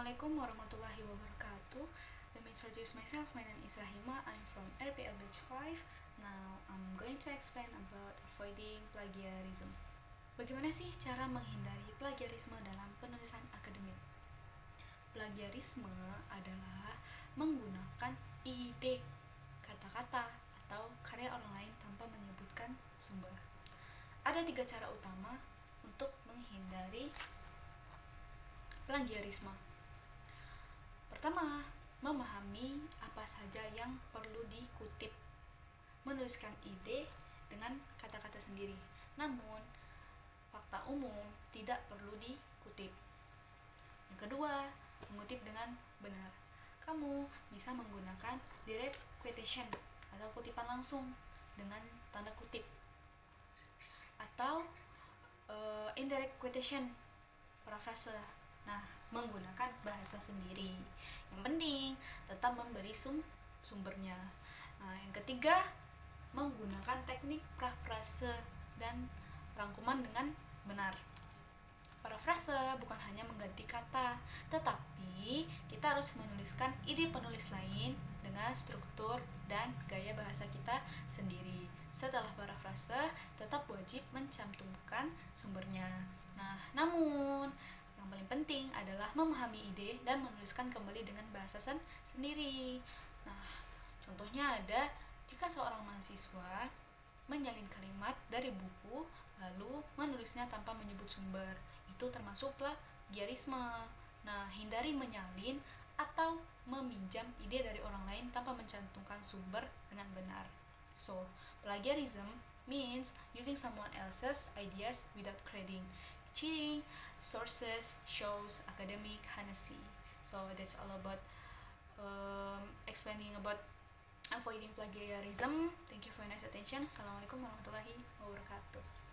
Assalamualaikum warahmatullahi wabarakatuh. Let me introduce myself. My name is Rahima. I'm from RPL Batch 5. Now I'm going to explain about avoiding plagiarism. Bagaimana sih cara menghindari plagiarisme dalam penulisan akademik? Plagiarisme adalah menggunakan ide, kata-kata, atau karya orang lain tanpa menyebutkan sumber. Ada 3 cara utama untuk menghindari plagiarisme. Pertama, memahami apa saja yang perlu dikutip. Menuliskan ide dengan kata-kata sendiri. Namun, fakta umum tidak perlu dikutip. Yang kedua, mengutip dengan benar. Kamu bisa menggunakan direct quotation atau kutipan langsung dengan tanda kutip. Atau indirect quotation, parafrase. Nah, menggunakan bahasa sendiri. Yang penting tetap memberi sumbernya. Nah, yang ketiga, menggunakan teknik parafrase dan rangkuman dengan benar. Parafrase bukan hanya mengganti kata, tetapi kita harus menuliskan ide penulis lain dengan struktur dan gaya bahasa kita sendiri. Setelah parafrase, tetap wajib mencantumkan sumbernya. Nah, namun yang paling penting adalah memahami ide dan menuliskan kembali dengan bahasa sendiri. Nah, contohnya ada jika seorang mahasiswa menyalin kalimat dari buku lalu menulisnya tanpa menyebut sumber, itu termasuk plagiarisme. Nah, hindari menyalin atau meminjam ide dari orang lain tanpa mencantumkan sumber dengan benar. So, plagiarism means using someone else's ideas without crediting. Cheating sources shows academic honesty. So that's all about explaining about avoiding plagiarism. Thank you for your nice attention. Assalamualaikum warahmatullahi wabarakatuh.